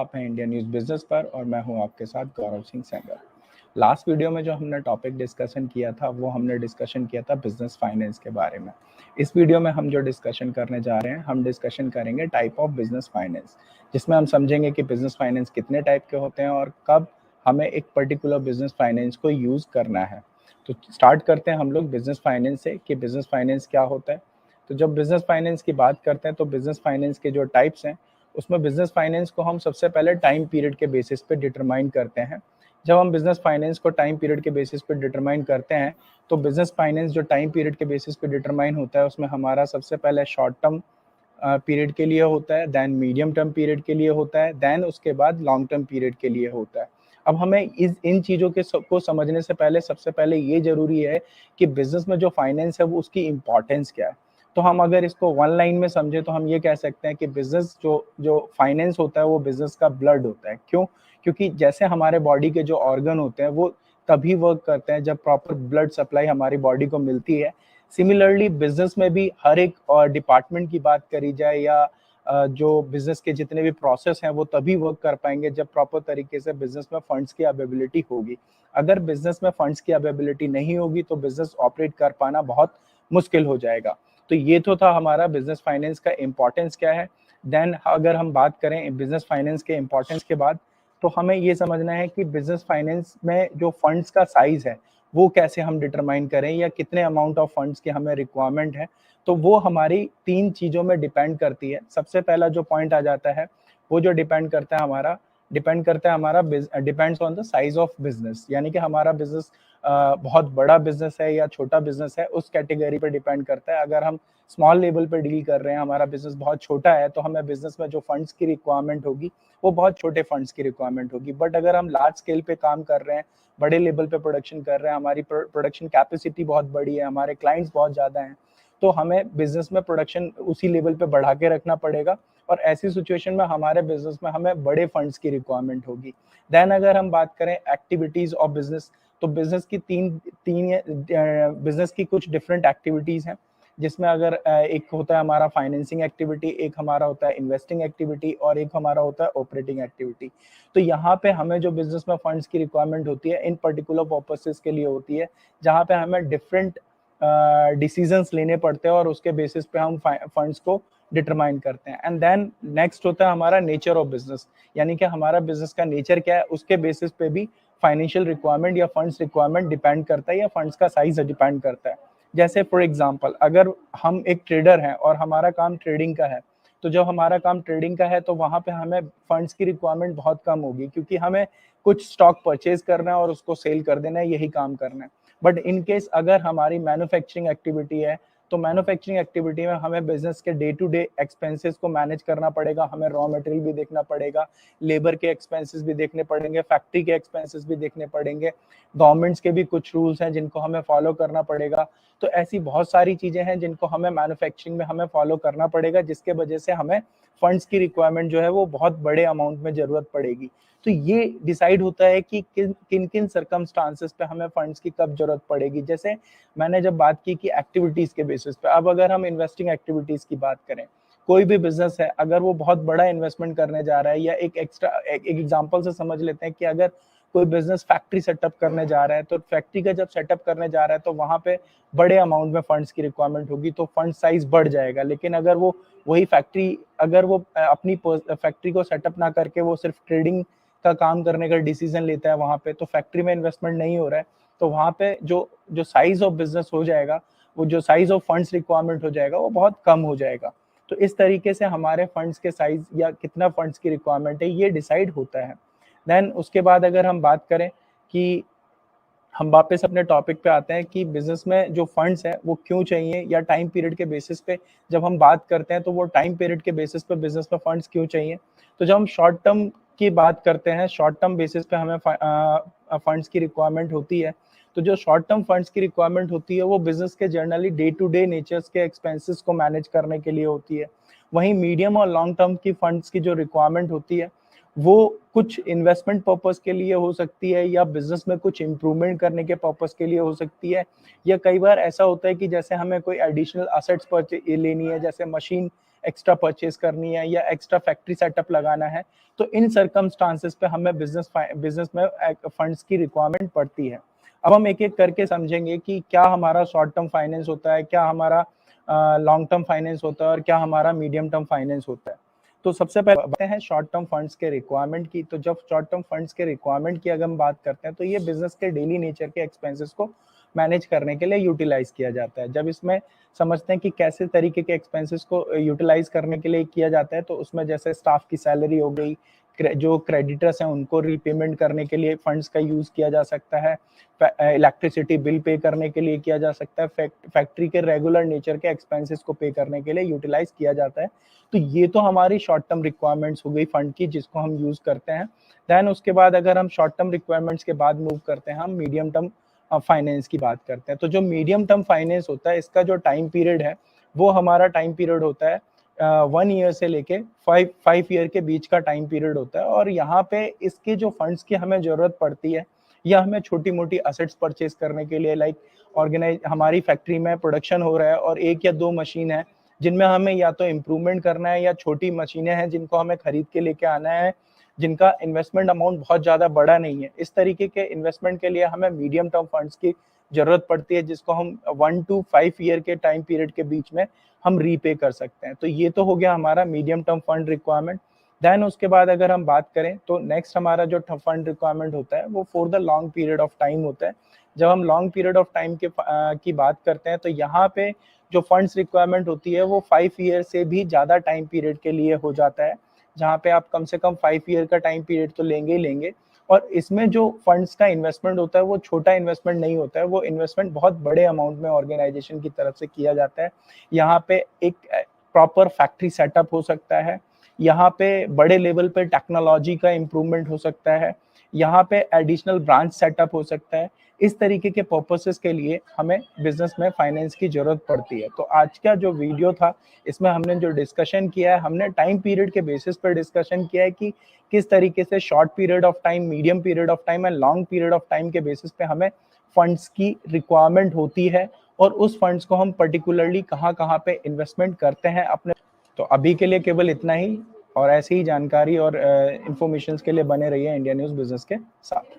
आप हैं India news business पर और मैं हूं आपके साथ गौरव सिंह सेंगर। लास्ट वीडियो में जो हमने टॉपिक डिस्कशन किया था वो हमने डिस्कशन किया था बिजनेस फाइनेंस के बारे में। इस वीडियो में हम जो डिस्कशन करने जा रहे हैं हम डिस्कशन करेंगे टाइप ऑफ बिजनेस फाइनेंस, जिसमें हम समझेंगे कि बिजनेस फाइनेंस कितने टाइप के होते हैं और कब हमें एक पर्टिकुलर बिजनेस फाइनेंस को यूज़ करना है। तो स्टार्ट करते हैं हम लोग बिजनेस फाइनेंस से कि बिजनेस फाइनेंस क्या होता है। तो जब बिजनेस फाइनेंस की बात करते हैं तो बिजनेस फाइनेंस के जो टाइप्स हैं उसमें बिजनेस फाइनेंस को हम सबसे पहले टाइम पीरियड के बेसिस पे डिटरमाइन करते हैं। जब हम बिजनेस फाइनेंस को टाइम पीरियड के बेसिस पे डिटरमाइन करते हैं तो बिजनेस फाइनेंस जो टाइम पीरियड के बेसिस पे डिटरमाइन होता है उसमें हमारा सबसे पहले शॉर्ट टर्म पीरियड के लिए होता है, देन मीडियम टर्म पीरियड के लिए होता है, देन उसके बाद लॉन्ग टर्म पीरियड के लिए होता है। अब हमें इन चीज़ों को समझने से पहले सबसे पहले ये ज़रूरी है कि बिज़नेस में जो फाइनेंस है वो उसकी इम्पोर्टेंस क्या है। तो हम अगर इसको वन लाइन में समझे तो हम ये कह सकते हैं कि बिज़नेस जो जो फाइनेंस होता है वो बिज़नेस का ब्लड होता है। क्यों? क्योंकि जैसे हमारे बॉडी के जो ऑर्गन होते हैं वो तभी वर्क करते हैं जब प्रॉपर ब्लड सप्लाई हमारी बॉडी को मिलती है। सिमिलरली बिजनेस में भी हर एक डिपार्टमेंट की बात करी जाए या जो बिजनेस के जितने भी प्रोसेस हैं वो तभी वर्क कर पाएंगे जब प्रॉपर तरीके से बिजनेस में फंड्स की अवेलेबिलिटी होगी। अगर बिजनेस में फंड्स की अवेलेबिलिटी नहीं होगी तो बिजनेस ऑपरेट कर पाना बहुत मुश्किल हो जाएगा। तो ये तो था हमारा बिजनेस फाइनेंस का इम्पोर्टेंस क्या है। देन अगर हम बात करें बिजनेस फाइनेंस के इम्पोर्टेंस के बाद तो हमें ये समझना है कि बिजनेस फाइनेंस में जो फंड्स का साइज है वो कैसे हम डिटरमाइन करें या कितने अमाउंट ऑफ फंड्स की हमें रिक्वायरमेंट है। तो वो हमारी 3 चीज़ों में डिपेंड करती है। सबसे पहला जो पॉइंट आ जाता है, वो जो depends on the size of business, यानी कि हमारा बिज़नेस बहुत बड़ा बिज़नेस है या छोटा बिज़नेस है, उस कैटेगरी पे डिपेंड करता है। अगर हम स्मॉल लेवल पे डील कर रहे हैं, हमारा बिज़नेस बहुत छोटा है, तो हमें बिज़नेस में जो फंड्स की रिक्वायरमेंट होगी, वो बहुत छोटे फंड्स की रिक्वायरमेंट होगी। बट अगर हम लार्ज स्केल पे काम कर रहे हैं, बड़े लेवल पे प्रोडक्शन कर रहे हैं, हमारी प्रोडक्शन कैपेसिटी बहुत बड़ी है, हमारे क्लाइंट्स बहुत ज़्यादा हैं, तो हमें बिज़नेस में प्रोडक्शन उसी लेवल पे बढ़ा के रखना पड़ेगा और ऐसी सिचुएशन में हमारे बिज़नेस में हमें बड़े फंड्स की रिक्वायरमेंट होगी। देन अगर हम बात करें एक्टिविटीज़ ऑफ बिज़नेस, तो बिज़नेस की बिज़नेस की कुछ डिफरेंट एक्टिविटीज़ हैं, जिसमें अगर एक होता है हमारा फाइनेंसिंग एक्टिविटी, एक हमारा होता है इन्वेस्टिंग एक्टिविटी और एक हमारा होता है ऑपरेटिंग एक्टिविटी। तो यहाँ पे हमें जो बिज़नेस में फंड्स की रिक्वायरमेंट होती है इन पर्टिकुलर पर्पसेस के लिए होती है, जहाँ पे हमें डिफरेंट डिसीजंस लेने पड़ते हैं और उसके बेसिस पे हम फंड्स को डिटरमाइन करते हैं। एंड देन नेक्स्ट होता है हमारा नेचर ऑफ बिजनेस, यानी कि हमारा बिजनेस का नेचर क्या है उसके बेसिस पे भी फाइनेंशियल रिक्वायरमेंट या फंड्स रिक्वायरमेंट डिपेंड करता है या फंड्स का साइज डिपेंड करता है। जैसे फॉर एग्जांपल अगर हम एक ट्रेडर हैं और हमारा काम ट्रेडिंग का है, तो जब हमारा काम ट्रेडिंग का है तो वहाँ पे हमें फंड्स की रिक्वायरमेंट बहुत कम होगी, क्योंकि हमें कुछ स्टॉक परचेज करना है और उसको सेल कर देना है, यही काम करना है। बट इन केस अगर हमारी मैन्युफैक्चरिंग एक्टिविटी है, तो मैन्युफैक्चरिंग एक्टिविटी में हमें बिजनेस के डे टू डे एक्सपेंसेस को मैनेज करना पड़ेगा, हमें रॉ मटेरियल भी देखना पड़ेगा, लेबर के एक्सपेंसेस भी देखने पड़ेंगे, फैक्ट्री के एक्सपेंसेस भी देखने पड़ेंगे, गवर्नमेंट्स के भी कुछ रूल्स हैं जिनको हमें फॉलो करना पड़ेगा। तो ऐसी बहुत सारी चीजें हैं जिनको हमें मैन्युफैक्चरिंग में हमें फॉलो करना पड़ेगा, जिसके वजह से हमें फंड्स की रिक्वायरमेंट जो है वो बहुत बड़े अमाउंट में जरूरत पड़ेगी। तो ये डिसाइड होता है कि किन किन सर्कमस्टांसेस पे हमें फंड्स की कब जरूरत पड़ेगी। जैसे मैंने जब बात की कि एक्टिविटीज के बेसिस पे, अब अगर हम इन्वेस्टिंग एक्टिविटीज की बात करें, कोई भी बिजनेस है अगर वो बहुत बड़ा इन्वेस्टमेंट करने जा रहा है, या एक एग्जांपल से समझ लेते हैं कि अगर कोई बिजनेस फैक्ट्री सेटअप करने जा रहा है, तो फैक्ट्री का जब सेटअप करने जा रहा है तो वहां पे बड़े अमाउंट में फंड्स की रिक्वायरमेंट होगी, तो फंड साइज बढ़ जाएगा। लेकिन अगर वो वही फैक्ट्री अगर वो अपनी फैक्ट्री को सेटअप ना करके वो सिर्फ ट्रेडिंग का काम करने का डिसीजन लेता है वहां पे, तो फैक्ट्री में इन्वेस्टमेंट नहीं हो रहा है, तो वहां पे जो जो साइज ऑफ बिजनेस हो जाएगा, वो जो साइज ऑफ फंड्स रिक्वायरमेंट हो जाएगा वो बहुत कम हो जाएगा। तो इस तरीके से हमारे फंड्स के साइज या कितना फंड्स की रिक्वायरमेंट है ये डिसाइड होता है। देन उसके बाद अगर हम बात करें कि हम वापस अपने टॉपिक पे आते हैं कि बिजनेस में जो फंड्स है वो क्यों चाहिए या टाइम पीरियड के बेसिस पे जब हम बात करते हैं तो वो टाइम पीरियड के बेसिस पे बिजनेस में फंड्स क्यों चाहिए। तो जब हम शॉर्ट टर्म की बात करते हैं, शॉर्ट टर्म बेसिस पे हमें फंड्स की रिक्वायरमेंट होती है। तो जो शॉर्ट टर्म फंड्स की रिक्वायरमेंट होती है वो बिजनेस के generally day to day natures के एक्सपेंसेस को मैनेज करने के लिए होती है। वहीं मीडियम और लॉन्ग टर्म की फंड्स की जो रिक्वायरमेंट होती है वो कुछ इन्वेस्टमेंट पर्पस के लिए हो सकती है, या बिजनेस में कुछ इंप्रूवमेंट करने के पर्पस के लिए हो सकती है, या कई बार ऐसा होता है कि जैसे हमें कोई एडिशनल असेट्स लेनी है, जैसे मशीन एक्स्ट्रा परचेज करनी है या एक्स्ट्रा फैक्ट्री सेटअप लगाना है, तो इन सर्कमस्टांसेस पे हमें बिजनेस में फंड्स की रिक्वायरमेंट पड़ती है। अब हम एक-एक करके समझेंगे कि क्या हमारा शॉर्ट टर्म फाइनेंस होता है, क्या हमारा लॉन्ग टर्म फाइनेंस होता है और क्या हमारा मीडियम टर्म फाइनेंस होता है। तो सबसे पहले बात है शॉर्ट टर्म फंड्स के रिक्वायरमेंट की। तो जब शॉर्ट टर्म फंड्स के रिक्वायरमेंट की अगर हम बात करते हैं, तो ये बिज़नेस के डेली नेचर के एक्सपेंसेस को मैनेज करने के लिए यूटिलाइज़ किया जाता है। जब इसमें समझते हैं कि कैसे तरीके के एक्सपेंसेस को यूटिलाइज़ करने के लिए किया जाता है, तो उसमें जैसे स्टाफ की सैलरी हो गई, जो क्रेडिटर्स हैं उनको रीपेमेंट करने के लिए फंड्स का यूज़ किया जा सकता है, इलेक्ट्रिसिटी बिल पे करने के लिए किया जा सकता है, फैक्ट्री के रेगुलर नेचर के एक्सपेंसेस को पे करने के लिए यूटिलाइज़ किया जाता है। तो ये तो हमारी शॉर्ट टर्म रिक्वायरमेंट्स हो गई फंड की, जिसको हम यूज़ करते हैं। देन उसके बाद अगर हम शॉर्ट टर्म रिक्वायरमेंट्स के बाद मूव करते हैं, हम मीडियम टर्म फाइनेंस की बात करते हैं। तो जो मीडियम टर्म फाइनेंस होता है, इसका जो टाइम पीरियड है, वो हमारा टाइम पीरियड होता है 1 ईयर से लेके 5 ईयर के बीच का टाइम पीरियड होता है। और यहाँ पे इसके जो फंड्स की हमें ज़रूरत पड़ती है, या हमें छोटी-मोटी असेट्स परचेज़ करने के लिए, लाइक हमारी फैक्ट्री में प्रोडक्शन हो रहा है और 1 या 2 मशीन है, जिनमें हमें या तो इम्प्रूवमेंट करना है, या छोटी मशीनें हैं जिनको हमें खरीद के लेके आना है, जिनका इन्वेस्टमेंट अमाउंट बहुत ज़्यादा बड़ा नहीं है। इस तरीके के इन्वेस्टमेंट के लिए हमें मीडियम टर्म फंड्स की ज़रूरत पड़ती है, जिसको हम 1 टू 5 ईयर के टाइम पीरियड के बीच में हम रीपे कर सकते हैं। तो ये तो हो गया हमारा medium term fund requirement. Then उसके बाद अगर हम बात करें, तो नेक्स्ट हमारा जो फंड रिक्वायरमेंट होता है, वो for the long period of time होता है। जब हम लॉन्ग पीरियड ऑफ टाइम की बात करते हैं, तो यहाँ पे जो फंड्स रिक्वायरमेंट होती है, वो 5 ईयर से भी ज़्यादा टाइम पीरियड के लिए हो जाता है, जहाँ पे आप कम से कम 5 ईयर का टाइम पीरियड तो लेंगे ही लेंगे। और इसमें जो फंड्स का इन्वेस्टमेंट होता है, वो छोटा इन्वेस्टमेंट नहीं होता है, वो इन्वेस्टमेंट बहुत बड़े अमाउंट में ऑर्गेनाइजेशन की तरफ से किया जाता है। यहाँ पे एक प्रॉपर फैक्ट्री सेटअप हो सकता है, यहाँ पे बड़े लेवल पे टेक्नोलॉजी का इम्प्रूवमेंट हो सकता है, यहाँ पे एडिशनल ब्रांच सेटअप हो सकता है। इस तरीके के पर्पसेस के लिए हमें बिजनेस में फाइनेंस की जरूरत पड़ती है। तो आज का जो वीडियो था, इसमें हमने जो डिस्कशन किया है, हमने टाइम पीरियड के बेसिस पर डिस्कशन किया है कि किस तरीके से short period of time, medium period of time and long period of time के बेसिस पे हमें फंड्स की रिक्वायरमेंट होती है, और उस फंड्स को हम पर्टिकुलरली कहाँ-कहाँ पे इन्वेस्टमेंट करते हैं अपने। तो अभी के लिए केवल इतना ही, और ऐसी ही जानकारी और इन्फॉर्मेशंस के लिए बने रहिए इंडिया न्यूज़ बिज़नेस के साथ।